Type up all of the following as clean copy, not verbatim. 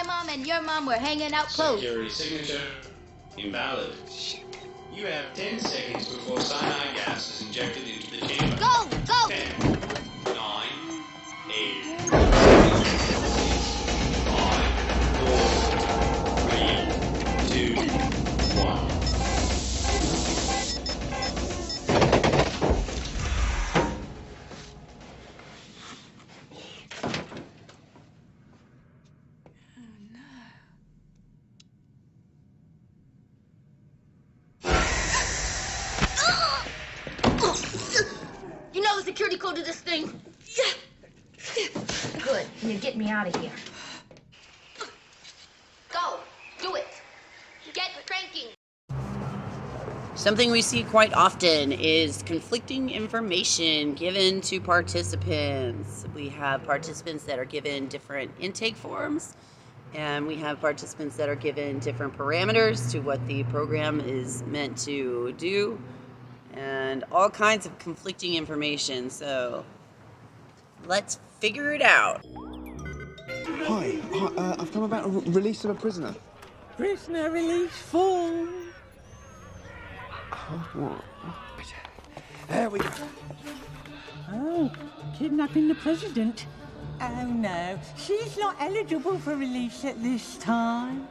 mom and your mom were hanging out close. Security signature invalid. You have 10 seconds before cyanide gas is injected into the chamber. Go! Go! 10, 9, 8, 7, 6, 5, 4, 3, 2, 1. You know the security code to this thing? Yeah. Good. Can you get me out of here? Go. Do it. Get cranking. Something we see quite often is conflicting information given to participants. We have participants that are given different intake forms, and we have participants that are given different parameters to what the program is meant to do, and all kinds of conflicting information. So let's figure it out. Hi, I've come about a release of a prisoner. Prisoner release form. What? There we go. Oh, kidnapping the president. Oh no, she's not eligible for release at this time.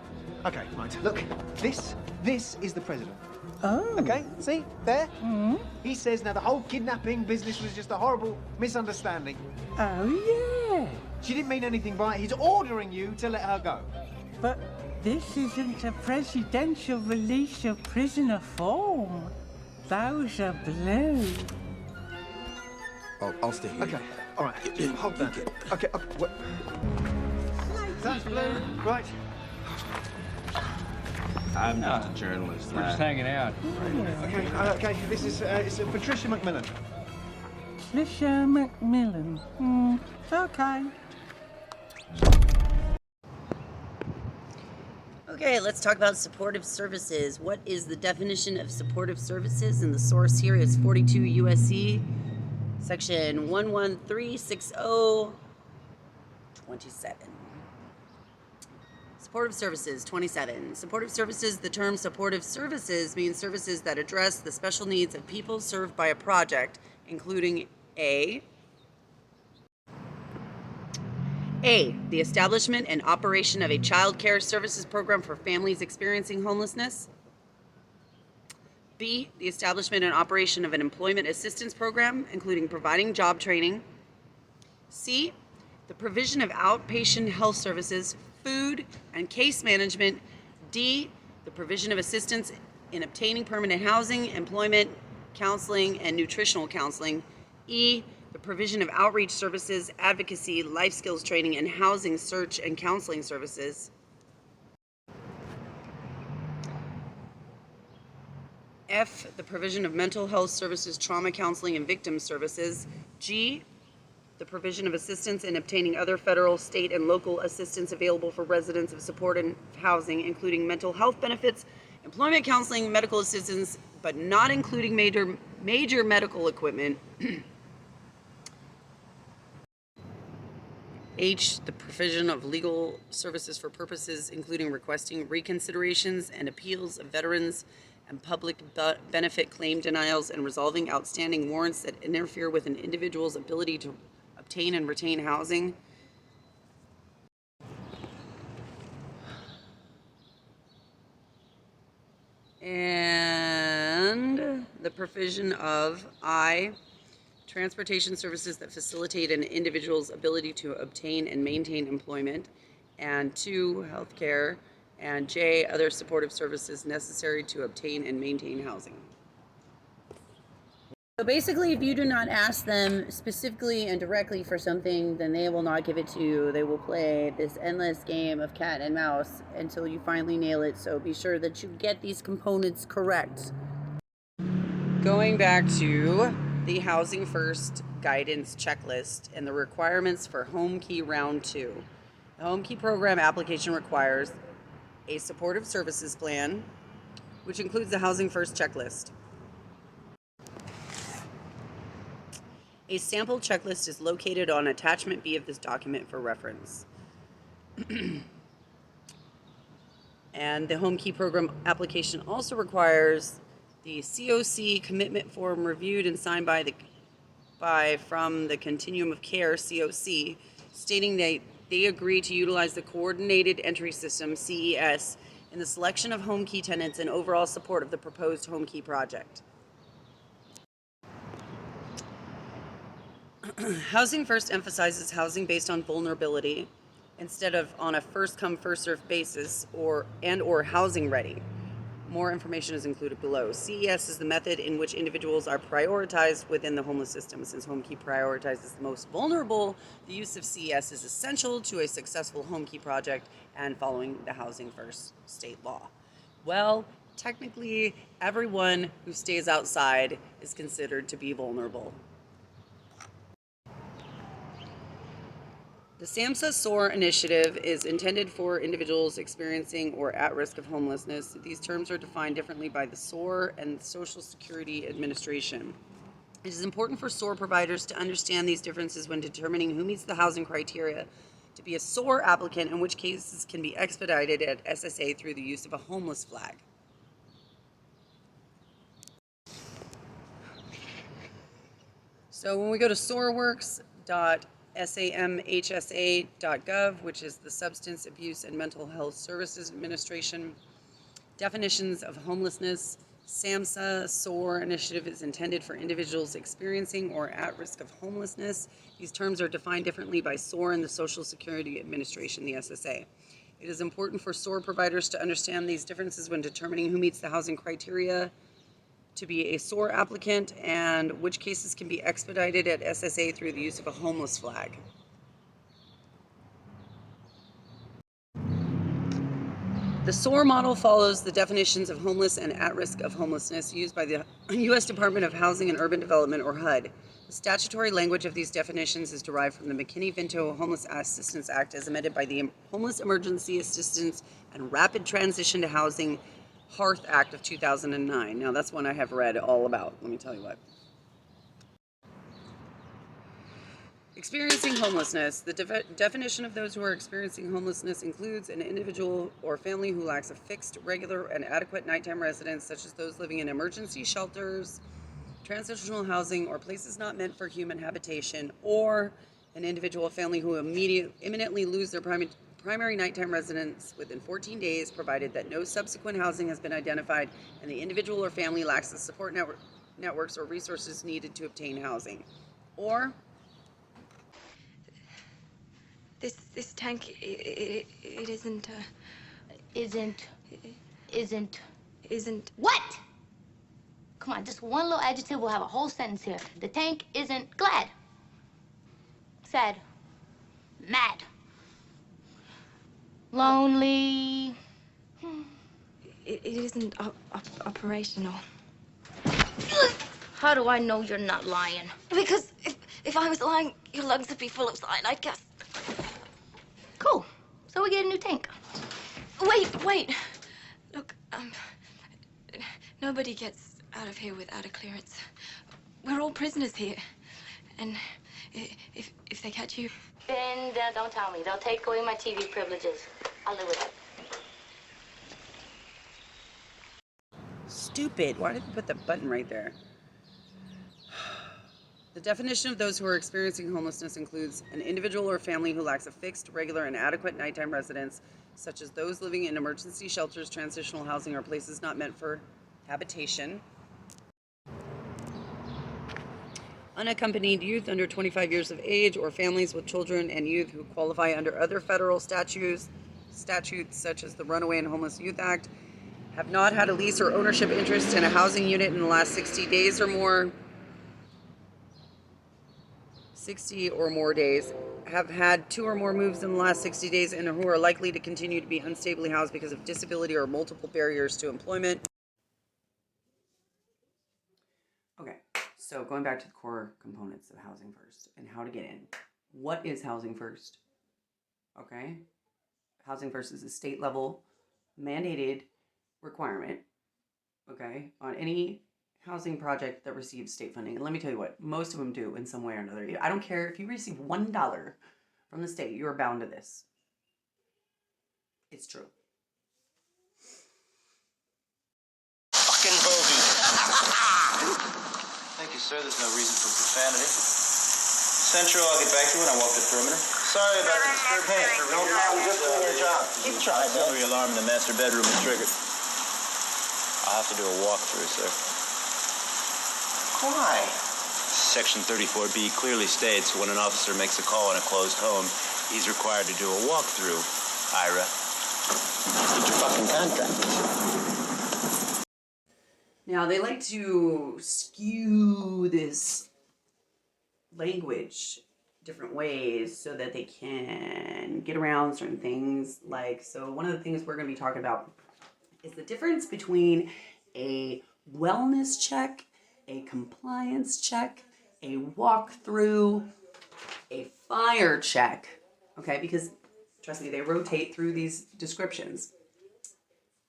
Okay, right. Look, this is the president. Oh. Okay, see? There? Mm. He says now the whole kidnapping business was just a horrible misunderstanding. Oh yeah. She didn't mean anything by it. He's ordering you to let her go. But this isn't a presidential release of prisoner form. Those are blue. I'll stay here. Okay, all right. Hold that. Okay, what? That's blue. Right. I'm not a journalist. We're just hanging out. Okay, this is it's Patricia McMillan. Patricia McMillan. Okay. Okay, let's talk about supportive services. What is the definition of supportive services? And the source here is 42 USC, section 1136027. Supportive services, 27. Supportive services, the term supportive services means services that address the special needs of people served by a project, including A, the establishment and operation of a child care services program for families experiencing homelessness. B, the establishment and operation of an employment assistance program, including providing job training. C, the provision of outpatient health services, food, and case management. D, the provision of assistance in obtaining permanent housing, employment, counseling, and nutritional counseling. E, the provision of outreach services, advocacy, life skills training, and housing search and counseling services. F, the provision of mental health services, trauma counseling, and victim services. G, the provision of assistance in obtaining other federal, state, and local assistance available for residents of supported housing, including mental health benefits, employment counseling, medical assistance, but not including major medical equipment. H, the provision of legal services for purposes including requesting reconsiderations and appeals of veterans and public benefit claim denials and resolving outstanding warrants that interfere with an individual's ability to obtain and retain housing. And the provision of I, transportation services that facilitate an individual's ability to obtain and maintain employment, and 2, healthcare, and J, other supportive services necessary to obtain and maintain housing. So basically, if you do not ask them specifically and directly for something, then they will not give it to you. They will play this endless game of cat and mouse until you finally nail it. So be sure that you get these components correct. Going back to the Housing First Guidance Checklist and the requirements for Home Key Round 2. The Home Key Program application requires a supportive services plan, which includes the Housing First checklist. A sample checklist is located on attachment B of this document for reference. And the Home Key Program application also requires the COC commitment form reviewed and signed from the Continuum of Care COC, stating that they agree to utilize the Coordinated Entry System CES in the selection of home key tenants and overall support of the proposed home key project. Housing First emphasizes housing based on vulnerability instead of on a first-come, first-served basis or housing ready. More information is included below. CES is the method in which individuals are prioritized within the homeless system. Since Home Key prioritizes the most vulnerable, the use of CES is essential to a successful Home Key project and following the Housing First state law. Well, technically, everyone who stays outside is considered to be vulnerable. The SAMHSA SOAR initiative is intended for individuals experiencing or at risk of homelessness. These terms are defined differently by the SOAR and Social Security Administration. It is important for SOAR providers to understand these differences when determining who meets the housing criteria to be a SOAR applicant, in which cases can be expedited at SSA through the use of a homeless flag. So when we go to SOARworks.samhsa.gov, which is the Substance Abuse and Mental Health Services Administration, definitions of homelessness. SAMHSA SOAR initiative is intended for individuals experiencing or at risk of homelessness. These terms are defined differently by SOAR and the Social Security Administration, the SSA. It is important for SOAR providers to understand these differences when determining who meets the housing criteria to be a SOAR applicant and which cases can be expedited at SSA through the use of a homeless flag. The SOAR model follows the definitions of homeless and at risk of homelessness used by the U.S. Department of Housing and Urban Development, or HUD. The statutory language of these definitions is derived from the McKinney-Vento Homeless Assistance Act as amended by the Homeless Emergency Assistance and Rapid Transition to Housing HARTH Act of 2009. Now, that's one I have read all about. Let me tell you what. Experiencing homelessness. The definition of those who are experiencing homelessness includes an individual or family who lacks a fixed, regular, and adequate nighttime residence, such as those living in emergency shelters, transitional housing, or places not meant for human habitation, or an individual or family who imminently lose their primary nighttime residence within 14 days, provided that no subsequent housing has been identified and the individual or family lacks the support networks or resources needed to obtain housing. Or this tank, it isn't. Isn't. What? Come on, just one little adjective will have a whole sentence here. The tank isn't glad, sad, mad, lonely. It isn't operational. How do I know you're not lying? Because if I was lying, your lungs would be full of cyanide gas. Cool. So we get a new tank. Wait. Look, nobody gets out of here without a clearance. We're all prisoners here. And if they catch you... Then don't tell me. They'll take away my TV privileges. I'll live with it. Stupid. Why did they put the button right there? The definition of those who are experiencing homelessness includes an individual or family who lacks a fixed, regular, and adequate nighttime residence, such as those living in emergency shelters, transitional housing, or places not meant for habitation. Unaccompanied youth under 25 years of age, or families with children and youth who qualify under other federal statutes such as the Runaway and Homeless Youth Act, have not had a lease or ownership interest in a housing unit in the last 60 days or more. 60 or more days, have had 2 or more moves in the last 60 days, and who are likely to continue to be unstably housed because of disability or multiple barriers to employment. Okay, so going back to the core components of Housing First and how to get in. What is Housing First? Okay, Housing First is a state level mandated requirement, okay, on any housing project that receives state funding. And let me tell you what, most of them do in some way or another. I don't care if you receive $1 from the state, you're bound to this. It's true. you, sir. There's no reason for profanity. Central, I'll get back to you when I walk the perimeter. Sorry about the disturbance. Hey, no problem. Just doing your job. Keep trying. Burglary alarm in the master bedroom is triggered. I'll have to do a walkthrough, sir. Why? Section 34B clearly states when an officer makes a call in a closed home, he's required to do a walkthrough, Ira. Get your fucking contract. Now, they like to skew this language different ways so that they can get around certain things. Like, so one of the things we're going to be talking about is the difference between a wellness check, a compliance check, a walkthrough, a fire check. Okay, because trust me, they rotate through these descriptions.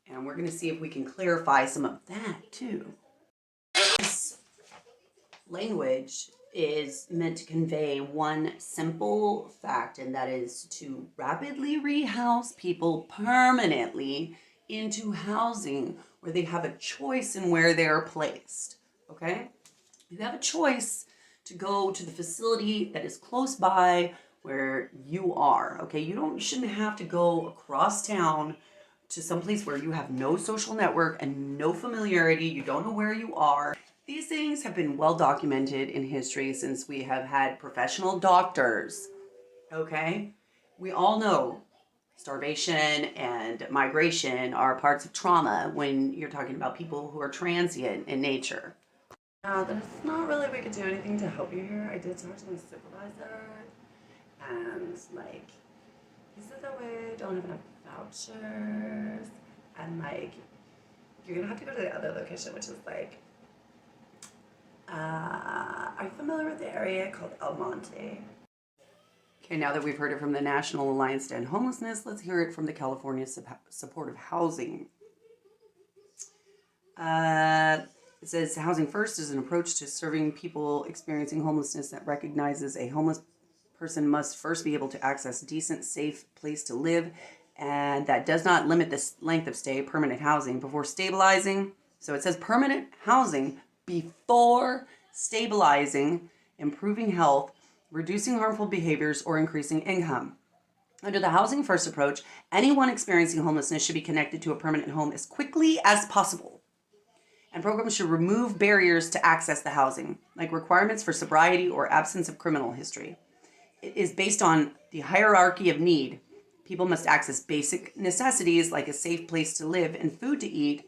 And we're going to see if we can clarify some of that too. This language is meant to convey one simple fact, and that is to rapidly rehouse people permanently into housing where they have a choice in where they are placed. Okay? You have a choice to go to the facility that is close by where you are. Okay? You shouldn't have to go across town to some place where you have no social network and no familiarity. You don't know where you are. These things have been well documented in history since we have had professional doctors. Okay? We all know starvation and migration are parts of trauma when you're talking about people who are transient in nature. Now, there's not really we could do anything to help you here. I did talk to my supervisor, and he said that we don't have enough vouchers, and you're gonna have to go to the other location, which is are you familiar with the area called El Monte? Okay, now that we've heard it from the National Alliance to End Homelessness, let's hear it from the California Supportive Housing. It says, Housing First is an approach to serving people experiencing homelessness that recognizes a homeless person must first be able to access a decent, safe place to live, and that does not limit the length of stay, permanent housing, before stabilizing. So it says permanent housing before stabilizing, improving health, reducing harmful behaviors, or increasing income. Under the Housing First approach, anyone experiencing homelessness should be connected to a permanent home as quickly as possible. And programs should remove barriers to access the housing, like requirements for sobriety or absence of criminal history. It is based on the hierarchy of need. People must access basic necessities like a safe place to live and food to eat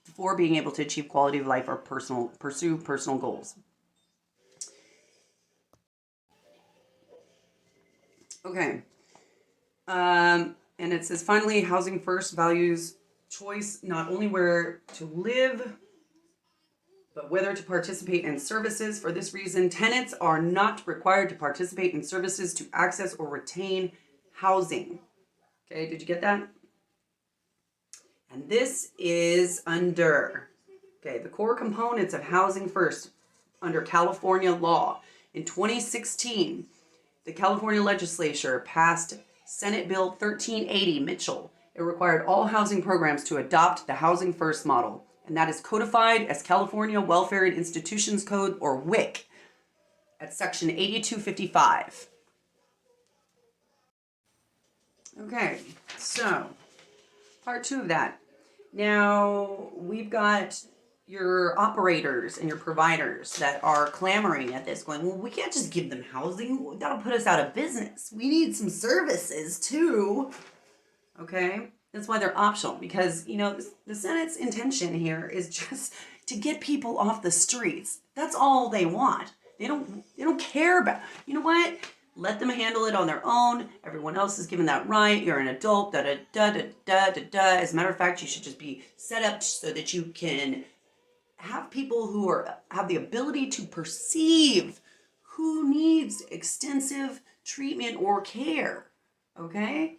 before being able to achieve quality of life or pursue personal goals. Okay. And it says, finally, Housing First values choice not only where to live, but whether to participate in services. For this reason, tenants are not required to participate in services to access or retain housing. Okay, did you get that? And this is under, the core components of Housing First under California law. In 2016, the California legislature passed Senate Bill 1380 Mitchell. It required all housing programs to adopt the Housing First model, and that is codified as California Welfare and Institutions Code, or WIC, at section 8255. Okay, so part 2 of that. Now, we've got your operators and your providers that are clamoring at this, going, well, we can't just give them housing. That'll put us out of business. We need some services too. Okay? That's why they're optional, because, the Senate's intention here is just to get people off the streets. That's all they want. They don't care about, you know what? Let them handle it on their own. Everyone else is given that right. You're an adult, da-da-da-da-da-da-da. As a matter of fact, you should just be set up so that you can have people who have the ability to perceive who needs extensive treatment or care, okay?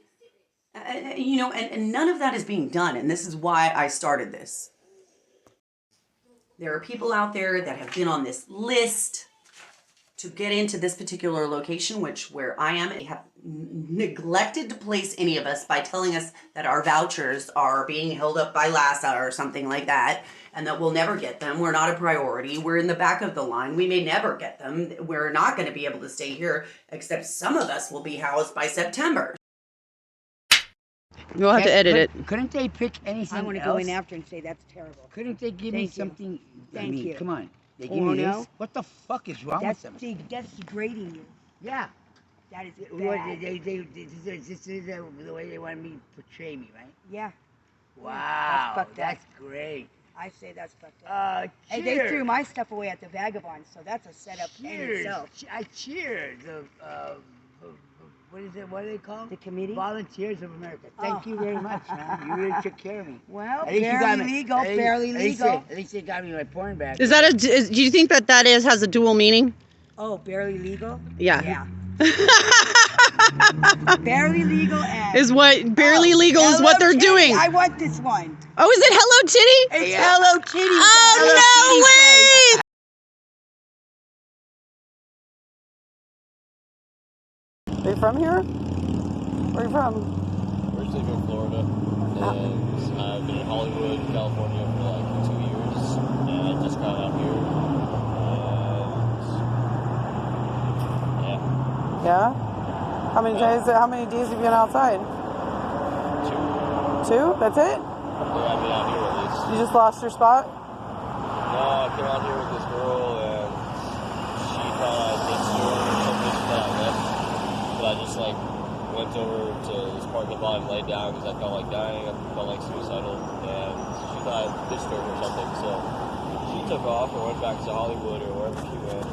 And none of that is being done, and this is why I started this. There are people out there that have been on this list to get into this particular location, where I am, they have neglected to place any of us by telling us that our vouchers are being held up by LASA or something like that, and that we'll never get them. We're not a priority. We're in the back of the line. We may never get them. We're not going to be able to stay here, except some of us will be housed by September. We'll have to edit it. Couldn't they pick anything else? I want to go in after and say that's terrible. Couldn't they give me something? Thank you. Come on. They give me this? What the fuck is wrong with them? That's degrading you. Yeah. That is bad. This is the way they want me to portray me, right? Yeah. Wow. That's great. I say that's fucked up. Hey, they threw my stuff away at the Vagabond, so that's a setup in itself. I cheer the what is it? What do they call? The committee? Volunteers of America. Thank you very much, man. You really took care of me. Well, barely legal. At least they got me my porn bag. Is that do you think that has a dual meaning? Oh, barely legal? Yeah. Yeah. Barely legal and is what they're doing. I want this one. Oh, is it Hello Kitty? It's Hello Kitty. Oh, no way! Are you from here? Where are you from? Originally from Florida, and I've been in Hollywood, California for like 2 years, and I just got out here, and yeah. How many days have you been outside? 2. 2? That's it? Yeah, I've been out here at least. You just lost your spot? No, I came out here with this girl, and she thought I ditched her or something. She thought I left. But I just like went over to this parking lot and laid down because I felt like dying. I felt like suicidal, and she thought I ditched her or something. So she took off and went back to Hollywood or wherever she went.